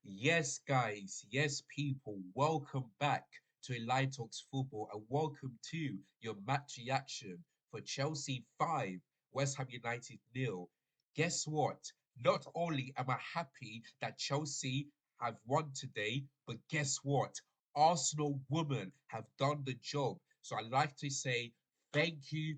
Yes, guys, yes, people, welcome back to Line Talks Football and welcome to your match reaction for Chelsea 5, West Ham United nil. Guess what? Not only am I happy that Chelsea have won today, but guess what? Arsenal women have done the job. So I'd like to say thank you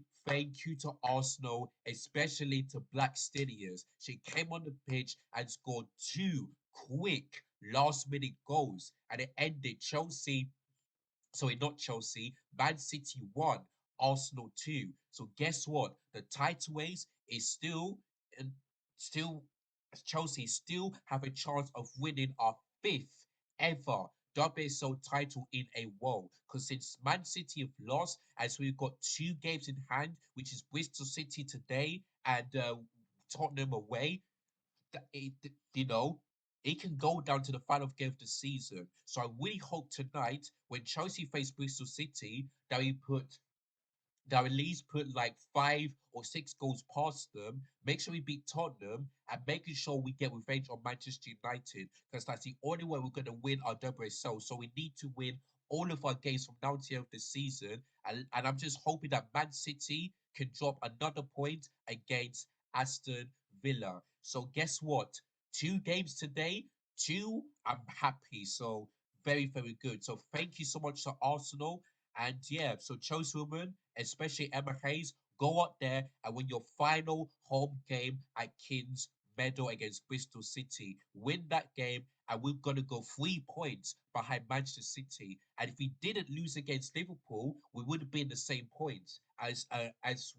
to Arsenal, especially to Black Stadiums. She came on the pitch and scored two quick last minute goals and it ended Chelsea. Sorry, not Chelsea. Man City won, Arsenal 2. So guess what? The title race is and still Chelsea still have a chance of winning our fifth ever WSL title in a row. Because since Man City have lost, as we've got two games in hand, which is Bristol City today and Tottenham away, it, you know, it can go down to the final game of the season. So I really hope tonight when Chelsea face Bristol City that we at least put like 5 or 6 goals past them, make sure we beat Tottenham, and making sure we get revenge on Manchester United because that's the only way we're going to win our WSL. So we need to win all of our games from now to the end of the season, and I'm just hoping that Man City can drop another point against Aston Villa. So guess what? 2 games today, two. I'm happy. So very good. So thank you so much to Arsenal. And yeah, so Chelsea women, especially Emma Hayes, go out there and win your final home game at Kings Meadow against Bristol City. Win that game, and we're gonna go 3 points behind Manchester City. And if we didn't lose against Liverpool, we would have been the same points as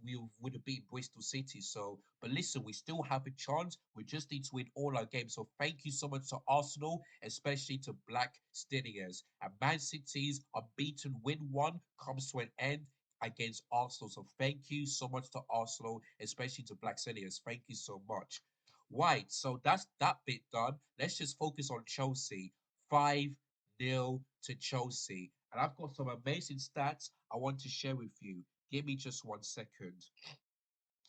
we would have beaten Bristol City. So, but listen, we still have a chance. We just need to win all our games. So thank you so much to Arsenal, especially to Black Stadiums. And Man City's unbeaten win one comes to an end against Arsenal. So thank you so much to Arsenal, especially to Black Stadiums. Thank you so much. Right, so that's that bit done. Let's just focus on Chelsea. 5-0 to Chelsea. And I've got some amazing stats I want to share with you. Give me just 1 second.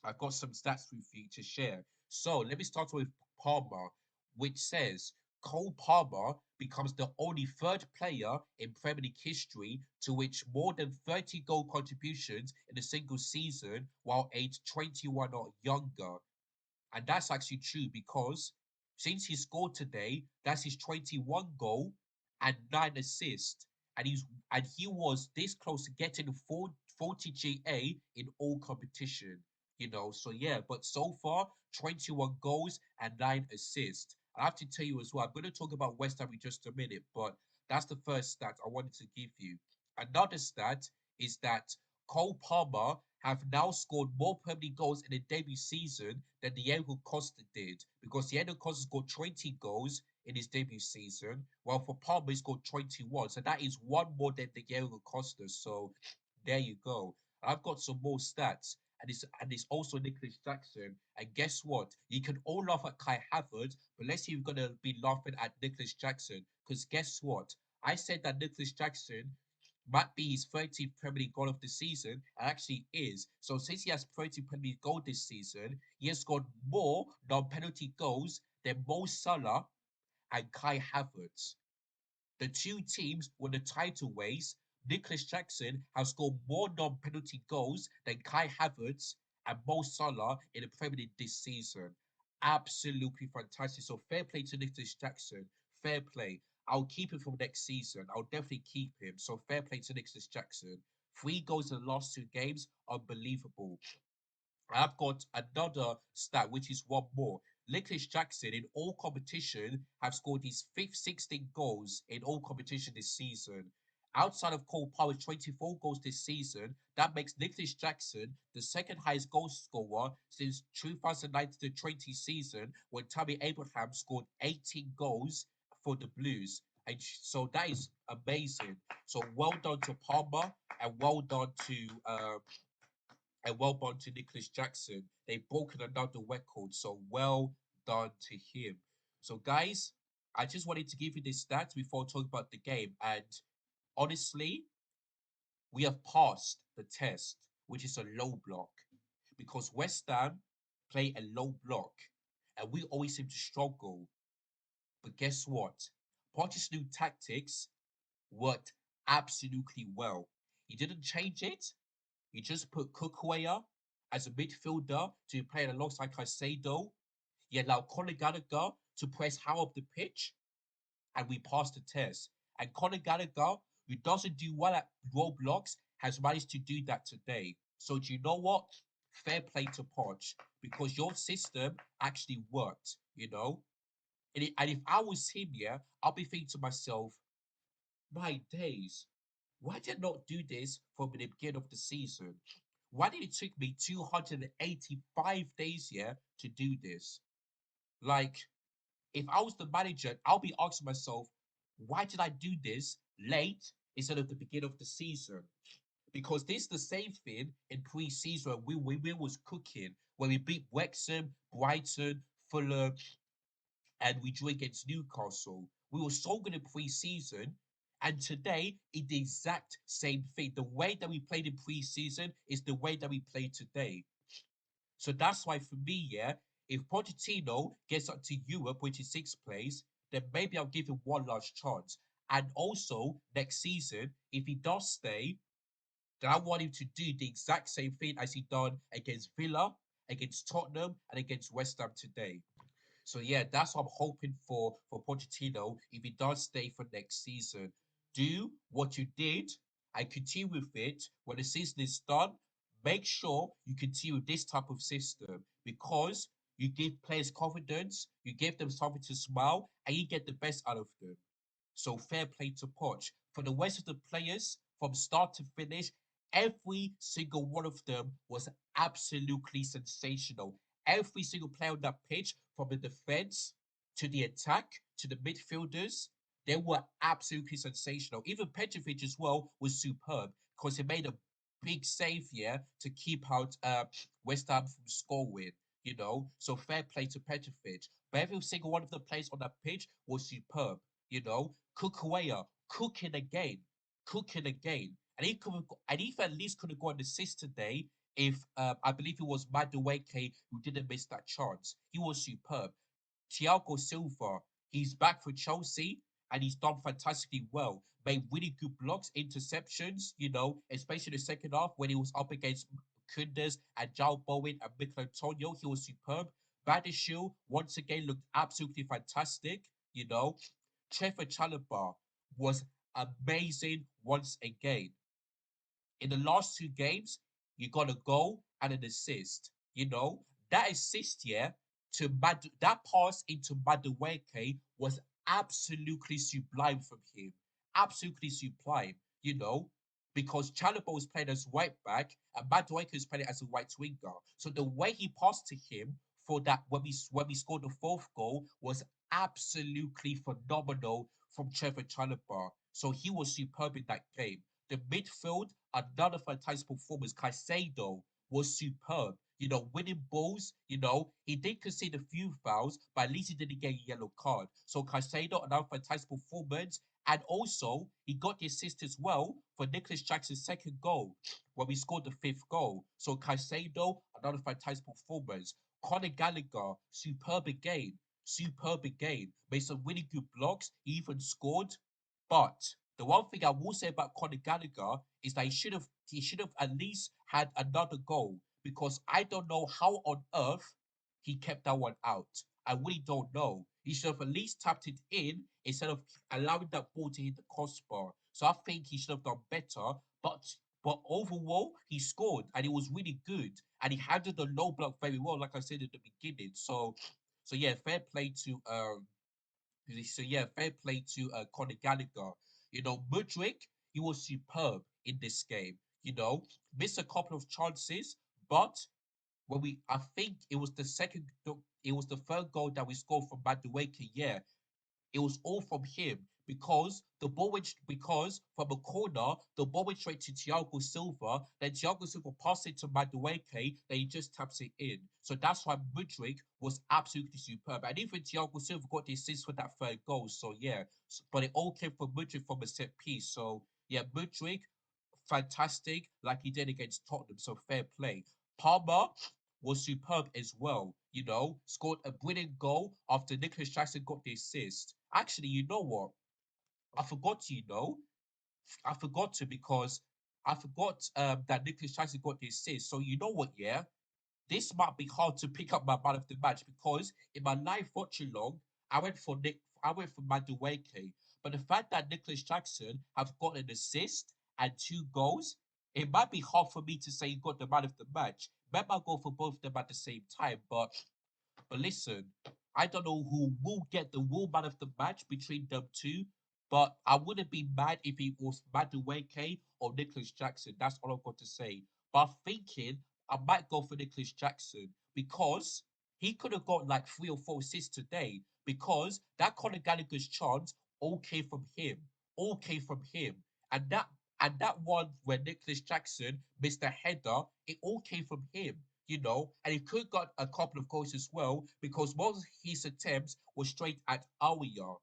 I've got some stats with you to share. So let me start with Palmer, which says Cole Palmer becomes the only third player in Premier League history to reach more than 30 goal contributions in a single season while aged 21 or younger. And that's actually true because since he scored today, that's his 21 goal and 9 assists. And he was this close to getting 40 GA in all competition. So yeah, but so far 21 goals and 9 assists. I have to tell you as well, I'm going to talk about West Ham in just a minute, but that's the first stat I wanted to give you. Another stat is that Cole Palmer have now scored more Premier League goals in a debut season than Diego Costa did, because Diego Costa scored 20 goals in his debut season, while for Palmer he scored 21. So that is one more than Diego Costa. So there you go. I've got some more stats. And it's also Nicholas Jackson. And guess what? You can all laugh at Kai Havertz, but let's see if you're gonna be laughing at Nicholas Jackson. Because guess what? I said that Nicholas Jackson might be his 30th Premier League goal of the season, and actually is. So since he has 30 Premier League goals this season, he has scored more non-penalty goals than Mo Salah and Kai Havertz. The two teams won the title race. Nicholas Jackson has scored more non-penalty goals than Kai Havertz and Mo Salah in the Premier League this season. Absolutely fantastic. So fair play to Nicholas Jackson. Fair play. I'll keep him for next season. I'll definitely keep him. So fair play to Nicholas Jackson. 3 goals in the last 2 games. Unbelievable. I've got another stat, which is one more. Nicholas Jackson in all competition have scored his fifth 16 goals in all competition this season. Outside of Cole Palmer's 24 goals this season, that makes Nicholas Jackson the second highest goal scorer since 2019-20 season when Tammy Abraham scored 18 goals for the Blues. And so that is amazing. So well done to Palmer and well done to Nicholas Jackson. They've broken another record, so well done to him. So, guys, I just wanted to give you this stats before talking about the game. And honestly, we have passed the test, which is a low block, because West Ham play a low block, and we always seem to struggle. But guess what? Potter's new tactics worked absolutely well. He didn't change it. He just put Cookwaya as a midfielder to play alongside Caicedo. He allowed Conor Gallagher to press high up the pitch, and we passed the test. And Conor Gallagher, who doesn't do well at roadblocks, has managed to do that today. So do you know what? Fair play to Poch because your system actually worked, you know? And if I was him, yeah, I'll be thinking to myself, my days, why did I not do this from the beginning of the season? Why did it take me 285 days, yeah, to do this? Like, if I was the manager, I'll be asking myself, why did I do this late instead of the beginning of the season? Because this is the same thing in pre-season when we was cooking, when we beat Wrexham, Brighton, Fulham, and we drew against Newcastle. We were so good in pre-season, and today is the exact same thing. The way that we played in pre-season is the way that we play today. So that's why for me, yeah, if Pochettino gets up to Europe, which is sixth place, then maybe I'll give him one last chance. And also next season, if he does stay, then I want him to do the exact same thing as he done against Villa, against Tottenham, and against West Ham today. So yeah, that's what I'm hoping for Pochettino if he does stay for next season. Do what you did and continue with it when the season is done. Make sure you continue with this type of system because you give players confidence, you give them something to smile, and you get the best out of them. So fair play to Poch. For the rest of the players, from start to finish, every single one of them was absolutely sensational. Every single player on that pitch, from the defense to the attack to the midfielders, they were absolutely sensational. Even Petrovic as well was superb because he made a big save here to keep out West Ham from scoring. So fair play to Petrovic. But every single one of the players on that pitch was superb. Kukuea cooking again. And he could have, and he at least could have got an assist today if I believe it was Madueke who didn't miss that chance. He was superb. Thiago Silva, he's back for Chelsea and he's done fantastically well. Made really good blocks, interceptions, especially the second half when he was up against Kunders and João Bowen and Mikel Antonio. He was superb. Badishil once again looked absolutely fantastic. You know, Trevor Chalobah was amazing once again. In the last two games, you got a goal and an assist. That assist, yeah, that pass into Madueke was absolutely sublime from him. Absolutely sublime, you know, because Chalobah was playing as right back and Madueke was playing as a right winger. So the way he passed to him for that when we scored the fourth goal was absolutely phenomenal from Trevor Chalobah. So he was superb in that game. The midfield, another fantastic performance. Caicedo was superb. Winning balls. He did concede a few fouls, but at least he didn't get a yellow card. So Caicedo, another fantastic performance. And also, he got the assist as well for Nicholas Jackson's second goal when we scored the fifth goal. So Caicedo, another fantastic performance. Conor Gallagher, superb again. Superb again. Made some really good blocks. He even scored. But the one thing I will say about Conor Gallagher is that he should have at least had another goal because I don't know how on earth he kept that one out. I really don't know. He should have at least tapped it in instead of allowing that ball to hit the crossbar. So I think he should have done better. But overall, he scored and it was really good. And he handled the low block very well, like I said at the beginning. So yeah, fair play to fair play to Conor Gallagher. Mudryk, he was superb in this game. Missed a couple of chances, but I think it was the third goal that we scored from Madueke. Yeah, it was all from him because from a corner the ball went straight to Thiago Silva. Then Thiago Silva passed it to Madueke. Then he just taps it in. So that's why Mudryk was absolutely superb. And even Thiago Silva got the assist for that third goal. So yeah, but it all came from Mudryk from a set piece. So yeah, Mudryk fantastic like he did against Tottenham. So fair play. Palmer was superb as well. Scored a brilliant goal after Nicholas Jackson got the assist. Actually, you know what? I forgot to, I forgot to because I forgot that Nicholas Jackson got the assist. So you know what, yeah? This might be hard to pick up my man of the match because in my live watching long, I went for Madueke. But the fact that Nicholas Jackson have got an assist and two goals, it might be hard for me to say he got the man of the match. Maybe I'll go for both of them at the same time, but listen, I don't know who will get the real man of the match between them two, but I wouldn't be mad if it was Madueke or Nicholas Jackson. That's all I've got to say. But I'm thinking I might go for Nicholas Jackson because he could have got like 3 or 4 assists today because that Conor Gallagher's chance all came from him. All came from him. And that one where Nicholas Jackson missed a header, it all came from him, and he could have got a couple of goals as well because most of his attempts were straight at Aouya,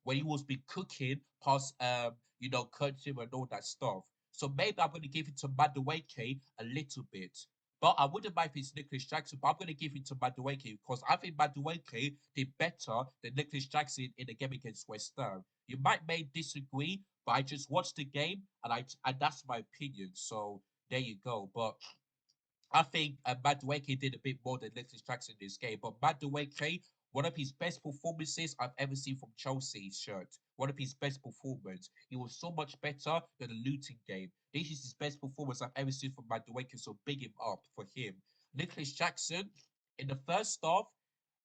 when he was been cooking past Kurt Zuma and all that stuff. So maybe I'm gonna give it to Madueke a little bit. But I wouldn't mind if it's Nicholas Jackson, but I'm going to give it to Madueke because I think Madueke did better than Nicholas Jackson in the game against West Ham. You may disagree, but I just watched the game and that's my opinion. So there you go. But I think Madueke did a bit more than Nicholas Jackson in this game. But Madueke, one of his best performances I've ever seen from Chelsea's shirt. One of his best performances. He was so much better than the Luton game. This is his best performance I've ever seen from Madueke, so big him up for him. Nicholas Jackson, in the first half,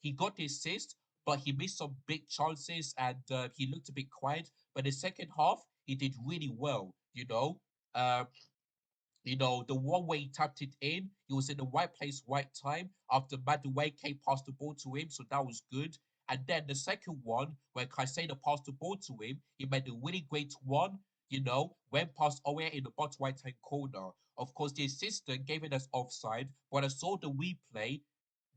he got the assist, but he missed some big chances and he looked a bit quiet. But the second half, he did really well, Um, the one way he tapped it in, he was in the right place, right time after Madueke passed the ball to him, so that was good. And then the second one, where Caicedo passed the ball to him, he made a really great one, went past Owe in the bottom right hand corner. Of course, the assistant gave it as offside. When I saw the replay,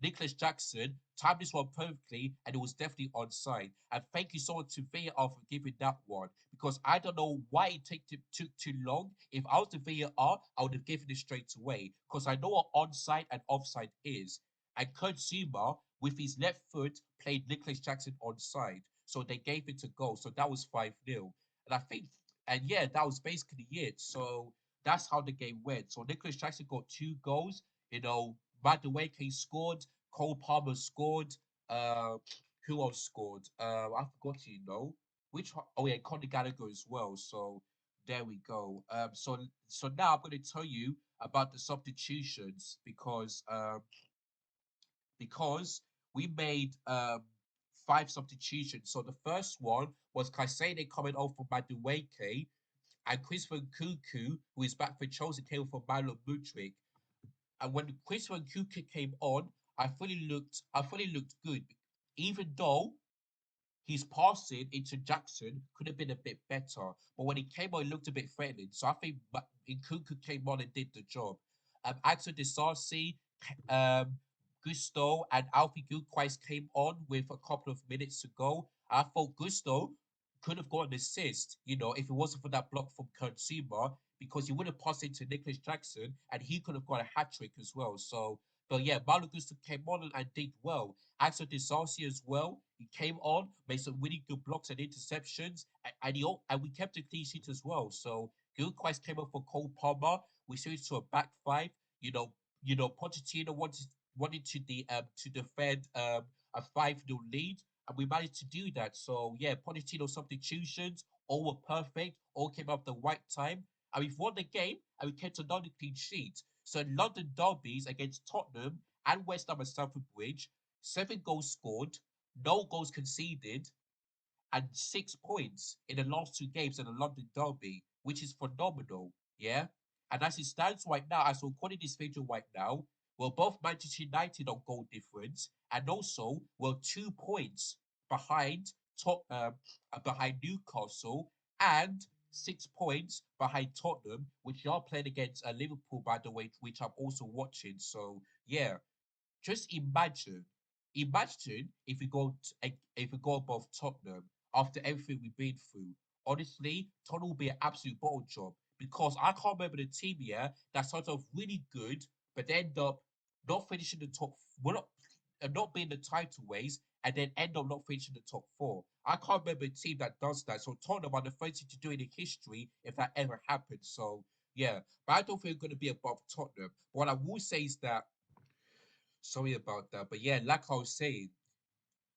Nicholas Jackson timed this one perfectly, and it was definitely onside. And thank you so much to VAR for giving that one because I don't know why took too long. If I was the VAR, I would have given it straight away because I know what onside and offside is. And Kurt Zuma, with his left foot, played Nicholas Jackson onside. So they gave it a goal. So that was 5-0. And I think, and yeah, that was basically it. So that's how the game went. So Nicholas Jackson got 2 goals. Madueke scored, Cole Palmer scored. Uh, who else scored? I forgot. Which one? Oh yeah, Conor Gallagher as well. So there we go. So now I'm going to tell you about the substitutions because we made 5 substitutions. So the first one was Kaisene coming off for Madueke, and Christopher Kuku, who is back for Chelsea, came for Milo Mudryk. And when Christopher Kuku came on, I fully looked good, even though his passing into Jackson could have been a bit better. But when he came on, it looked a bit threatening. So I think Nkunku came on and did the job. Axel Disasi, um, Gusto, and Alfie Gilquist came on with a couple of minutes to go. I thought Gusto could have got an assist, if it wasn't for that block from Kurt Zuma, because he would have passed it to Nicholas Jackson and he could have got a hat trick as well. So, but yeah, Malo Gusto came on and did well. Axel Disasi as well. He came on, made some really good blocks and interceptions, and we kept a clean sheet as well. So Gilquist came up for Cole Palmer. We switched to a back five. You know, Pochettino wanted to defend a 5-0 lead, and we managed to do that. So yeah, Pochettino substitutions all were perfect, all came up the right time, and we've won the game, and we kept another clean sheet. So in London derbies against Tottenham and West Ham and Stamford Bridge, 7 goals scored, no goals conceded, and 6 points in the last 2 games in the London Derby, which is phenomenal. Yeah. And as it stands right now, as we're recording this video right now, we're both Manchester United on goal difference, and also we're 2 points behind behind Newcastle, and 6 points behind Tottenham, which are playing against Liverpool, by the way, which I'm also watching. So yeah, just imagine if we go above Tottenham after everything we've been through. Honestly, Tottenham will be an absolute bottle job because I can't remember the team, yeah, that started off really good, but they end up not finishing the top, well, not being the title ways, and then end up not finishing the top four. I can't remember a team that does that. So Tottenham are the first team to do it in history if that ever happened. So yeah, but I don't think we're going to be above Tottenham. What I will say is that, sorry about that, but yeah, like I was saying,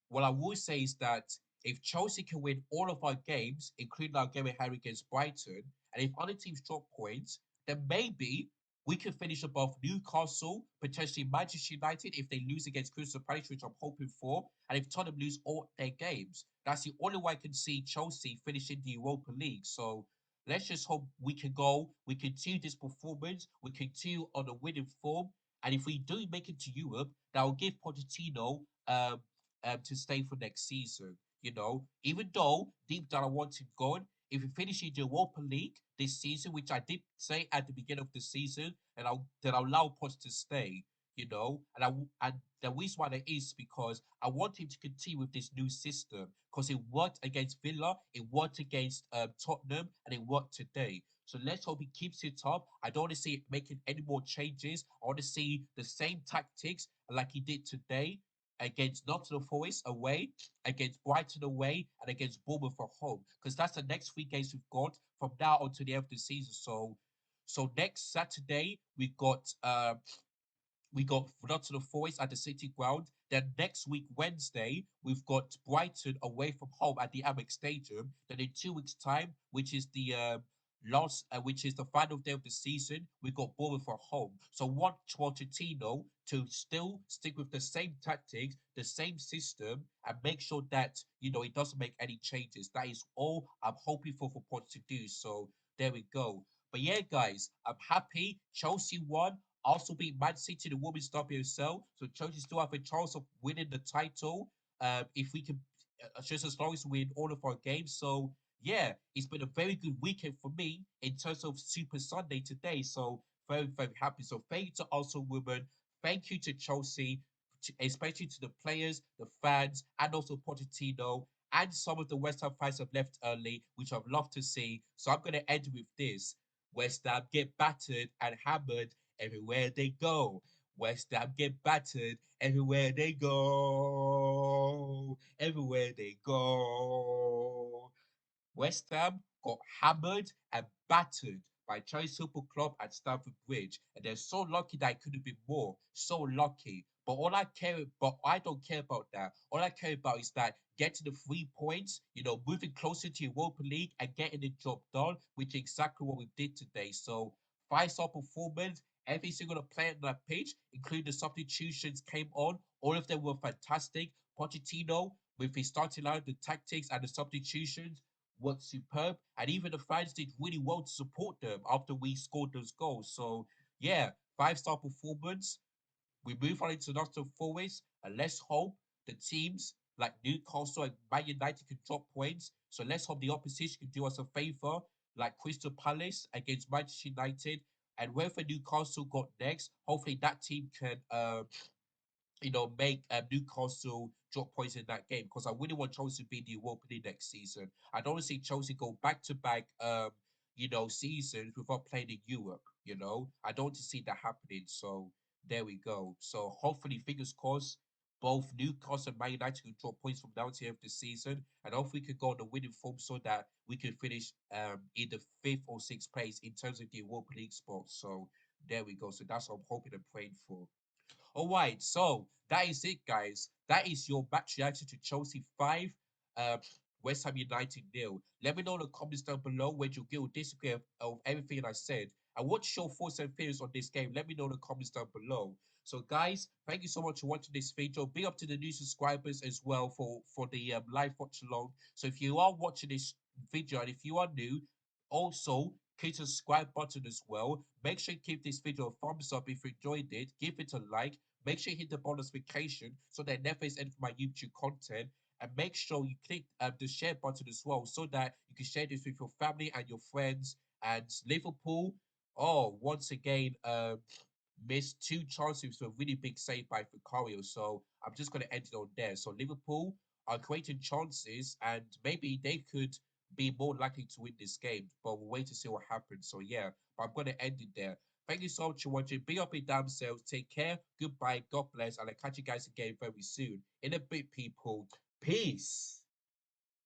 what I will say is that if Chelsea can win all of our games, including our game at Harry against Brighton, and if other teams drop points, then maybe we can finish above Newcastle, potentially Manchester United if they lose against Crystal Palace, which I'm hoping for, and if Tottenham lose all their games. That's the only way I can see Chelsea finishing the Europa League. So let's just hope we can go, we continue this performance, we continue on a winning form, and if we do make it to Europe, that will give Pochettino to stay for next season. You know, even though deep down I want him gone, if we finish in the Europa League this season, which I did say at the beginning of the season, and I'll allow Poch to stay. You know, and the reason why that is because I want him to continue with this new system because it worked against Villa, it worked against Tottenham, and it worked today. So let's hope he keeps it up. I don't want to see it making any more changes. I want to see the same tactics like he did today against Nottingham Forest away, against Brighton away, and against Bournemouth at home. Because that's the next three games we've got from now on to the end of the season. So next Saturday we got Nottingham Forest at the City Ground. Then next week, Wednesday, we've got Brighton away from home at the Amex Stadium. Then in 2 weeks' time, which is the final day of the season, we got Bournemouth at home. So want Pochettino to still stick with the same tactics, the same system, and make sure that he doesn't make any changes. That is all I'm hoping for Poch to do. So there we go. But yeah, guys, I'm happy. Chelsea won. Also beat Man City in the Women's WSL. So Chelsea still have a chance of winning the title if we can, just as long as we win all of our games. So yeah, it's been a very good weekend for me in terms of Super Sunday today. So very, very happy. So thank you to also women. Thank you to Chelsea, especially to the players, the fans, and also Pochettino. And some of the West Ham fans have left early, which I'd love to see. So I'm going to end with this. West Ham get battered and hammered everywhere they go. West Ham get battered everywhere they go. Everywhere they go. West Ham got hammered and battered by Chelsea Football Club at Stamford Bridge, and they're so lucky that it could have been more. So lucky. But I don't care about that. All I care about is that getting the 3 points, moving closer to Europa League and getting the job done, which is exactly what we did today. So 5-star performance. Every single player on that pitch, including the substitutions, came on. All of them were fantastic. Pochettino, with his starting line, the tactics and the substitutions, was superb, and even the fans did really well to support them after we scored those goals. So yeah, 5-star performance. We move on into Nottingham Forest, and let's hope the teams like Newcastle and Man United can drop points. So let's hope the opposition can do us a favour, like Crystal Palace against Manchester United. And whoever Newcastle got next, hopefully that team can make Newcastle drop points in that game because I really want Chelsea to be in the Europa League next season. I don't want to see Chelsea go back to back, seasons without playing in Europe. I don't want to see that happening. So there we go. So hopefully, fingers crossed, both Newcastle and Man United can drop points from now to the end of the season, and hopefully we can go on the winning form so that we can finish in the fifth or sixth place in terms of the Europa League spot. So there we go. So that's what I'm hoping and praying for. All right, so that is it, guys. That is your match reaction to Chelsea 5, uh, West Ham United nil. Let me know in the comments down below whether you agree or disagree of everything I said. And what's your thoughts and feelings on this game? Let me know in the comments down below. So, guys, thank you so much for watching this video. Big up to the new subscribers as well for the live watch along. So, if you are watching this video and if you are new, also click the subscribe button as well. Make sure you give this video a thumbs up if you enjoyed it. Give it a like. Make sure you hit the bell notification so that never is any of my YouTube content. And make sure you click the share button as well so that you can share this with your family and your friends. And Liverpool, oh, once again, missed two chances with a really big save by Vicario. So I'm just going to end it on there. So Liverpool are creating chances and maybe they could be more likely to win this game, but we'll wait to see what happens. So yeah, but I'm going to end it there. Thank you so much for watching. Be up your damn selves. Take care. Goodbye. God bless. And I'll catch you guys again very soon. In a bit, people. Peace.